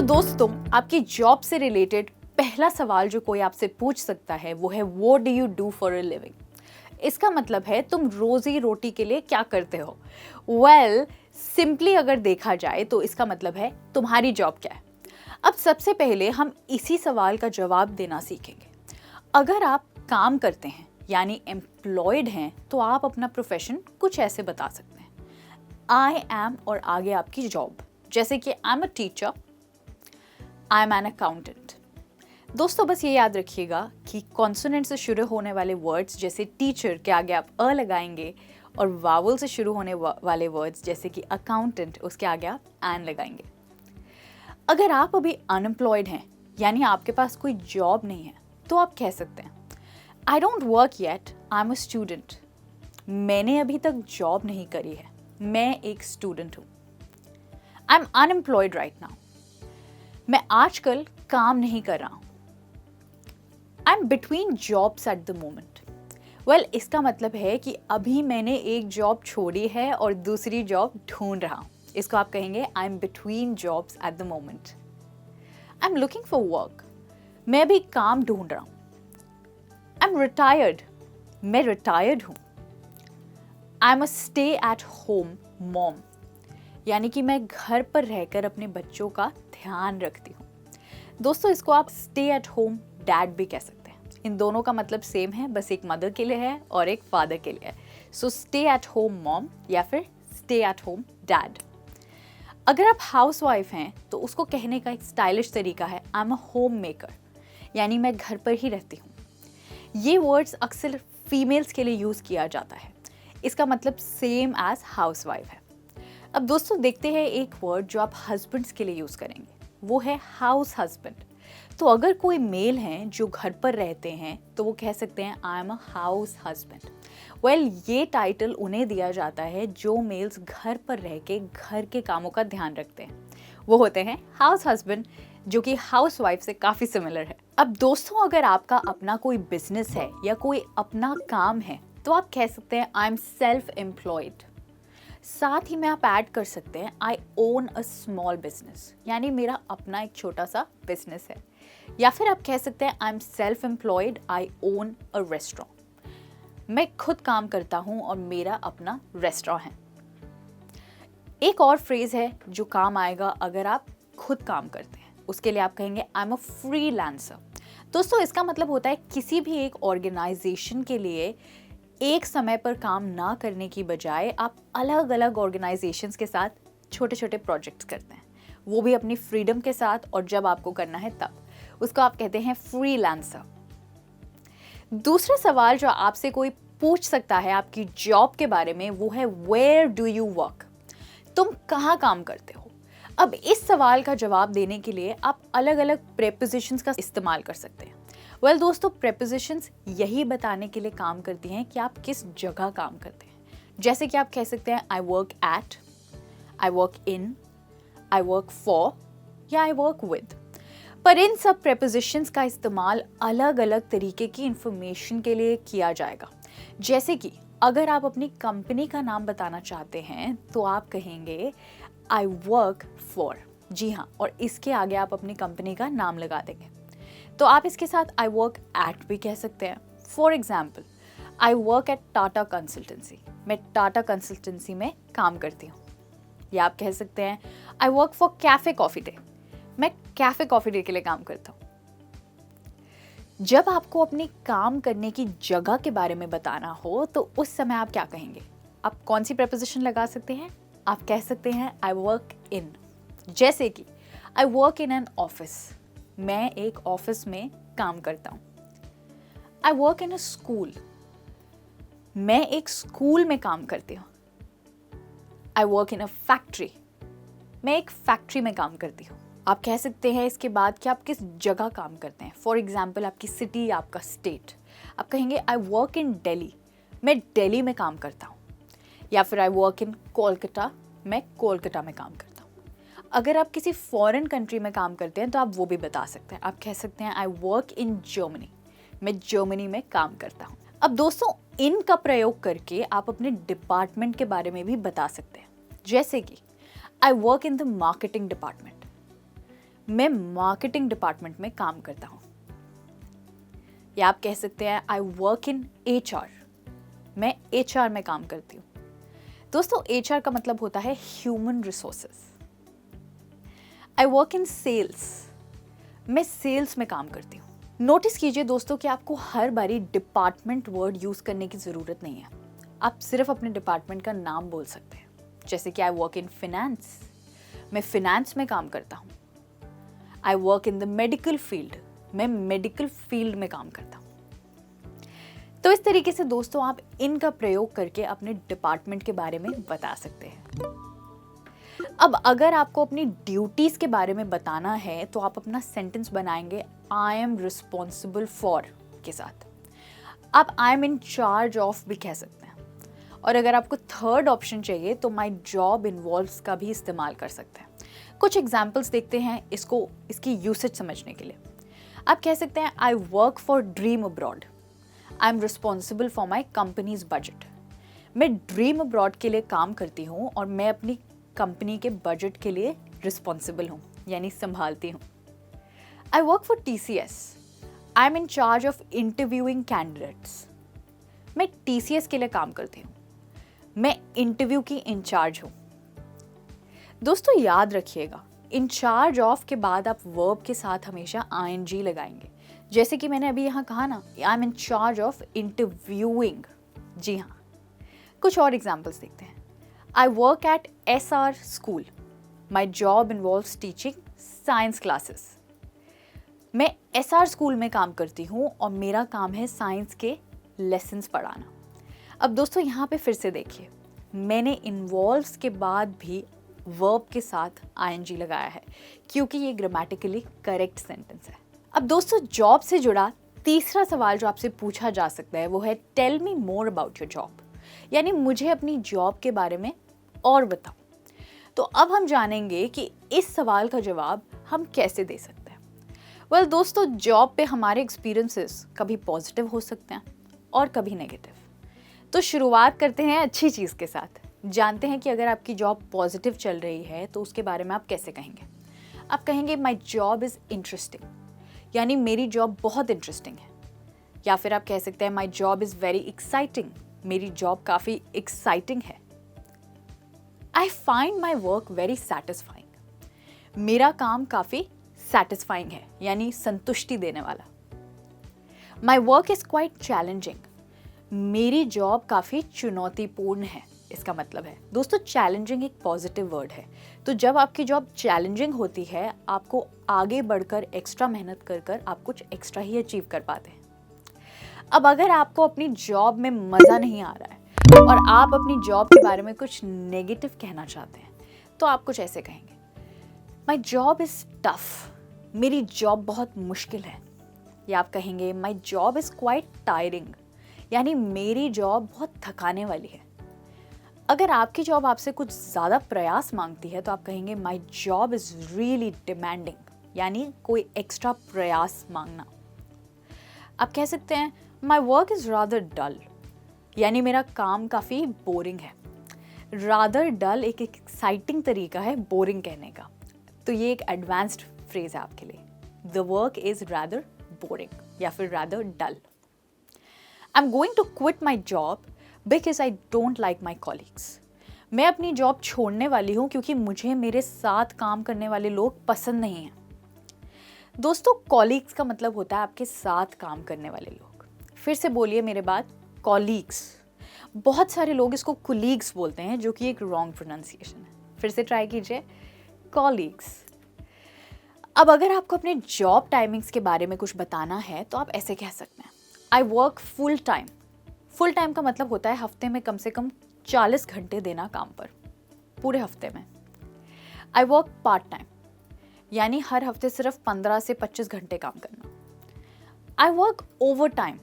दोस्तों, आपकी जॉब से रिलेटेड पहला सवाल जो कोई आपसे पूछ सकता है वो है what do you do for a living. इसका मतलब है तुम रोजी रोटी के लिए क्या करते हो। सिंपली अगर देखा जाए तो इसका मतलब है तुम्हारी जॉब क्या है। अब सबसे पहले हम इसी सवाल का जवाब देना सीखेंगे। अगर आप काम करते हैं यानी एम्प्लॉयड हैं तो आप अपना प्रोफेशन कुछ ऐसे बता सकते हैं, आई एम और आगे आपकी जॉब, जैसे कि I am a teacher, I am an accountant. दोस्तों बस ये याद रखिएगा कि कॉन्सोनेंट से शुरू होने वाले वर्ड्स जैसे टीचर के आगे आप अ लगाएंगे और वावल से शुरू होने वाले वर्ड्स जैसे कि अकाउंटेंट उसके आगे आप एन लगाएंगे। अगर आप अभी अनएम्प्लॉयड हैं यानी आपके पास कोई जॉब नहीं है तो आप कह सकते हैं I don't work yet, I am a student. मैंने अभी तक जॉब नहीं करी है, मैं एक स्टूडेंट हूँ। I am unemployed right now, मैं आजकल काम नहीं कर रहा हूं। I am between jobs at the moment. इसका मतलब है कि अभी मैंने एक जॉब छोड़ी है और दूसरी जॉब ढूंढ रहा हूं। इसको आप कहेंगे I am between jobs at the moment. I am looking for work, मैं अभी काम ढूंढ रहा हूं। आई एम रिटायर्ड, मैं रिटायर्ड हूं। I am a stay at home mom, यानी कि मैं घर पर रहकर अपने बच्चों का ध्यान रखती हूँ। दोस्तों इसको आप स्टे एट होम डैड भी कह सकते हैं। इन दोनों का मतलब सेम है, बस एक मदर के लिए है और एक फादर के लिए है। So stay at home mom या फिर स्टे एट होम डैड। अगर आप हाउस वाइफ हैं तो उसको कहने का एक स्टाइलिश तरीका है I am a home maker, यानी मैं घर पर ही रहती हूँ। ये वर्ड्स अक्सर फीमेल्स के लिए यूज़ किया जाता है। इसका मतलब सेम एज हाउस वाइफ है। अब दोस्तों देखते हैं एक वर्ड जो आप हस्बैंड्स के लिए यूज़ करेंगे, वो है हाउस हस्बैंड। तो अगर कोई मेल हैं जो घर पर रहते हैं तो वो कह सकते हैं I am a house husband. ये टाइटल उन्हें दिया जाता है जो मेल्स घर पर रह के घर के कामों का ध्यान रखते हैं, वो होते हैं हाउस हस्बैंड, जो कि हाउस वाइफ से काफ़ी सिमिलर है। अब दोस्तों अगर आपका अपना कोई बिजनेस है या कोई अपना काम है तो आप कह सकते हैं आई एम सेल्फ एम्प्लॉयड। साथ ही में आप ऐड कर सकते हैं आई ओन अ स्मॉल बिजनेस, यानी मेरा अपना एक छोटा सा बिजनेस है। या फिर आप कह सकते हैं I am self employed, I own a restaurant, मैं खुद काम करता हूं और मेरा अपना रेस्टोरेंट है। एक और फ्रेज है जो काम आएगा अगर आप खुद काम करते हैं, उसके लिए आप कहेंगे आई एम अ फ्रीलांसर। दोस्तों इसका मतलब होता है किसी भी एक ऑर्गेनाइजेशन के लिए एक समय पर काम ना करने की बजाय आप अलग अलग ऑर्गेनाइजेशंस के साथ छोटे छोटे प्रोजेक्ट्स करते हैं, वो भी अपनी फ्रीडम के साथ, और जब आपको करना है तब। उसको आप कहते हैं फ्रीलांसर। दूसरा सवाल जो आपसे कोई पूछ सकता है आपकी जॉब के बारे में वो है वेयर डू यू वर्क, तुम कहाँ काम करते हो। अब इस सवाल का जवाब देने के लिए आप अलग अलग प्रेपोजिशंस का इस्तेमाल कर सकते हैं। दोस्तों प्रेपोजिशंस यही बताने के लिए काम करती हैं कि आप किस जगह काम करते हैं। जैसे कि आप कह सकते हैं I work eight, I work in, I work for या आई वर्क विद। पर इन सब प्रेपोजिशंस का इस्तेमाल अलग अलग तरीके की इंफॉर्मेशन के लिए किया जाएगा। जैसे कि अगर आप अपनी कंपनी का नाम बताना चाहते हैं तो आप कहेंगे आई वर्क फॉर, जी हाँ, और इसके आगे आप अपनी कंपनी का नाम लगा देंगे। तो आप इसके साथ आई वर्क एट भी कह सकते हैं। For example I work eight Tata consultancy, मैं टाटा कंसल्टेंसी में काम करती हूँ। या आप कह सकते हैं I work for cafe coffee day, मैं कैफे कॉफी डे के लिए काम करता हूँ। जब आपको अपने काम करने की जगह के बारे में बताना हो तो उस समय आप क्या कहेंगे, आप कौन सी प्रेपोजिशन लगा सकते हैं। आप कह सकते हैं आई वर्क इन, जैसे कि आई वर्क इन एन ऑफिस, मैं एक ऑफिस में काम करता हूँ। आई वर्क इन अ स्कूल, मैं एक स्कूल में काम करती हूँ। आई वर्क इन अ फैक्ट्री, मैं एक फैक्ट्री में काम करती हूँ। आप कह सकते हैं इसके बाद कि आप किस जगह काम करते हैं। फॉर एग्जाम्पल आपकी सिटी या आपका स्टेट, आप कहेंगे आई वर्क इन दिल्ली, मैं दिल्ली में काम करता हूँ। या फिर आई वर्क इन कोलकाता, मैं कोलकाता में काम करता हूँ। अगर आप किसी फॉरेन कंट्री में काम करते हैं तो आप वो भी बता सकते हैं। आप कह सकते हैं आई वर्क इन जर्मनी, मैं जर्मनी में काम करता हूँ। अब दोस्तों इन का प्रयोग करके आप अपने डिपार्टमेंट के बारे में भी बता सकते हैं। जैसे कि आई work in the marketing department, मैं मार्केटिंग डिपार्टमेंट में काम करता हूँ। या आप कह सकते हैं आई वर्क इन HR, मैं HR में काम करती हूँ। दोस्तों HR का मतलब होता है human resources. I work in sales, मैं सेल्स में काम करती हूँ। नोटिस कीजिए दोस्तों कि आपको हर बारी डिपार्टमेंट वर्ड यूज करने की जरूरत नहीं है। आप सिर्फ अपने डिपार्टमेंट का नाम बोल सकते हैं, जैसे कि आई वर्क इन फिनेंस, मैं फिनेंस में काम करता हूँ। आई work in the medical field, मैं मेडिकल फील्ड में काम करता हूँ। तो इस तरीके से दोस्तों आप इनका प्रयोग करके अपने डिपार्टमेंट के बारे में बता सकते हैं। अब अगर आपको अपनी ड्यूटीज के बारे में बताना है तो आप अपना सेंटेंस बनाएंगे आई एम रिस्पॉन्सिबल फॉर के साथ। आप आई एम इन चार्ज ऑफ भी कह सकते हैं। और अगर आपको थर्ड ऑप्शन चाहिए तो माई जॉब इन्वॉल्व्स का भी इस्तेमाल कर सकते हैं। कुछ एग्जाम्पल्स देखते हैं इसकी यूसेज समझने के लिए। आप कह सकते हैं I work for dream abroad, I am responsible for my companies budget. मैं ड्रीम अब्रॉड के लिए काम करती हूँ और मैं अपनी कंपनी के बजट के लिए रिस्पॉन्सिबल हूँ, यानी संभालती हूँ। I work for TCS, I am in charge of interviewing candidates. मैं TCS के लिए काम करती हूँ, मैं इंटरव्यू की इंचार्ज हूँ। दोस्तों याद रखिएगा, इंचार्ज ऑफ के बाद आप वर्ब के साथ हमेशा ING लगाएंगे। जैसे कि मैंने अभी यहाँ कहा ना, I am in charge of interviewing. जी हाँ, कुछ और एग्जाम्पल्स देखते हैं। I work at SR school, my job involves teaching science classes. मैं SR स्कूल में काम करती हूँ और मेरा काम है साइंस के लेसन्स पढ़ाना। अब दोस्तों यहाँ पे फिर से देखिए, मैंने इन्वॉल्व्स के बाद भी वर्ब के साथ ING लगाया है क्योंकि ये ग्रामेटिकली करेक्ट सेंटेंस है। अब दोस्तों जॉब से जुड़ा तीसरा सवाल जो आपसे पूछा जा सकता है वो है tell me more about your job, यानी मुझे अपनी जॉब के बारे में और बताओ। तो अब हम जानेंगे कि इस सवाल का जवाब हम कैसे दे सकते हैं। वेल दोस्तों, जॉब पे हमारे एक्सपीरियंसेस कभी पॉजिटिव हो सकते हैं और कभी नेगेटिव। तो शुरुआत करते हैं अच्छी चीज़ के साथ। जानते हैं कि अगर आपकी जॉब पॉजिटिव चल रही है तो उसके बारे में आप कैसे कहेंगे। आप कहेंगे माई जॉब इज़ इंटरेस्टिंग, यानी मेरी जॉब बहुत इंटरेस्टिंग है। या फिर आप कह सकते हैं my job is very exciting, मेरी जॉब काफ़ी एक्साइटिंग है। I find my work very satisfying, मेरा काम काफ़ी सेटिस्फाइंग है, यानी संतुष्टि देने वाला। My work is quite challenging, मेरी जॉब काफ़ी चुनौतीपूर्ण है। इसका मतलब है दोस्तों चैलेंजिंग एक पॉजिटिव वर्ड है। तो जब आपकी जॉब चैलेंजिंग होती है, आपको आगे बढ़कर एक्स्ट्रा मेहनत कर आप कुछ एक्स्ट्रा ही अचीव कर पाते हैं। अब अगर आपको अपनी जॉब में मज़ा नहीं आ रहा है और आप अपनी जॉब के बारे में कुछ नेगेटिव कहना चाहते हैं तो आप कुछ ऐसे कहेंगे, माई जॉब इज़ टफ, मेरी जॉब बहुत मुश्किल है। या आप कहेंगे my job is quite tiring, यानी मेरी जॉब बहुत थकाने वाली है। अगर आपकी जॉब आपसे कुछ ज़्यादा प्रयास मांगती है तो आप कहेंगे my job is really demanding, यानी कोई एक्स्ट्रा प्रयास मांगना। आप कह सकते हैं माई वर्क इज़ रादर डल, यानी मेरा काम काफ़ी बोरिंग है। रादर डल एक एक्साइटिंग तरीका है बोरिंग कहने का, तो ये एक एडवांस्ड फ्रेज है आपके लिए। The work is rather boring या फिर rather dull. I am going to quit my job because I don't like my colleagues, मैं अपनी जॉब छोड़ने वाली हूँ क्योंकि मुझे मेरे साथ काम करने वाले लोग पसंद नहीं हैं। दोस्तों कॉलीग्स का मतलब होता है आपके साथ काम करने वाले लोग। फिर से बोलिए मेरे बाद, कॉलीग्स। बहुत सारे लोग इसको कुलीग्स बोलते हैं जो कि एक रॉन्ग प्रोनाउंसिएशन है। फिर से ट्राई कीजिए, कॉलीग्स। अब अगर आपको अपने जॉब टाइमिंग्स के बारे में कुछ बताना है तो आप ऐसे कह सकते हैं, I work full time. Full time का मतलब होता है हफ्ते में कम से कम 40 घंटे देना काम पर, पूरे हफ्ते में। आई वर्क पार्ट टाइम, यानी हर हफ्ते सिर्फ 15 से 25 घंटे काम करना। आई वर्क ओवर टाइम,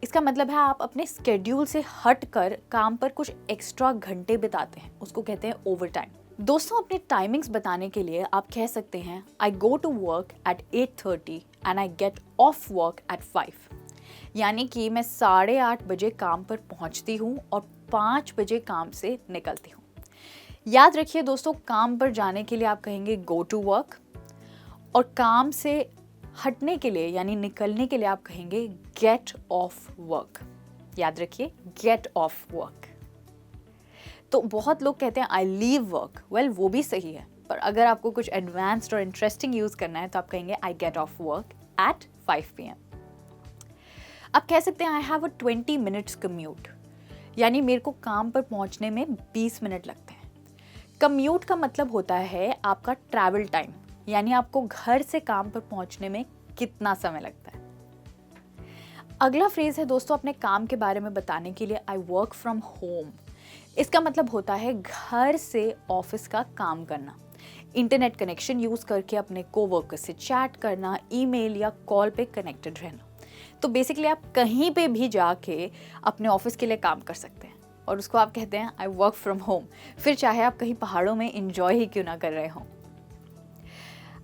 इसका मतलब है आप अपने स्केड्यूल से हट कर काम पर कुछ एक्स्ट्रा घंटे बिताते हैं, उसको कहते हैं ओवर टाइम। दोस्तों अपने टाइमिंग्स बताने के लिए आप कह सकते हैं I go to work at 8:30 and I get off work at 5, यानी कि मैं 8:30 बजे काम पर पहुंचती हूं और 5 बजे काम से निकलती हूं। याद रखिए दोस्तों, काम पर जाने के लिए आप कहेंगे गो टू वर्क और काम से हटने के लिए यानी निकलने के लिए आप कहेंगे गेट ऑफ वर्क। याद रखिए, गेट ऑफ वर्क। तो बहुत लोग कहते हैं आई लीव वर्क। वेल, वो भी सही है, पर अगर आपको कुछ एडवांस्ड और इंटरेस्टिंग यूज करना है तो आप कहेंगे आई get off work at 5 PM। आप कह सकते हैं I have a 20 minutes commute, यानी मेरे को काम पर पहुंचने में 20 मिनट लगते हैं। कम्यूट का मतलब होता है आपका ट्रैवल टाइम, यानी आपको घर से काम पर पहुंचने में कितना समय लगता है। अगला फ्रेज है दोस्तों अपने काम के बारे में बताने के लिए आई वर्क फ्रॉम होम। इसका मतलब होता है घर से ऑफिस का काम करना, इंटरनेट कनेक्शन यूज करके अपने कोवर्कर से चैट करना, ईमेल या कॉल पे कनेक्टेड रहना। तो बेसिकली आप कहीं पे भी जाके अपने ऑफिस के लिए काम कर सकते हैं और उसको आप कहते हैं आई वर्क फ्रॉम होम, फिर चाहे आप कहीं पहाड़ों में इंजॉय ही क्यों ना कर रहे हों।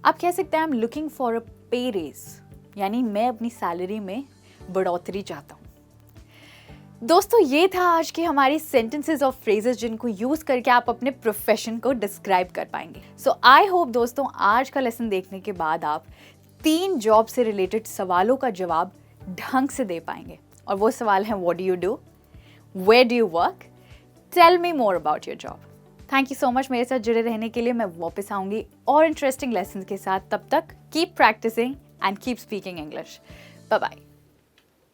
आप कह सकते हैं I am looking for a पे रेज, यानी मैं अपनी सैलरी में बढ़ोतरी चाहता हूँ। दोस्तों, ये था आज की हमारी सेंटेंसेस और फ्रेजेस जिनको यूज करके आप अपने प्रोफेशन को डिस्क्राइब कर पाएंगे। सो आई होप दोस्तों आज का लेसन देखने के बाद आप 3 जॉब से रिलेटेड सवालों का जवाब ढंग से दे पाएंगे। और वो सवाल है what do you do, where do you work, tell me more about your job. Thank you so much मेरे साथ जुड़े रहने के लिए। मैं वापस आऊंगी और इंटरेस्टिंग लेसन के साथ। तब तक keep practising and keep speaking English. Bye bye.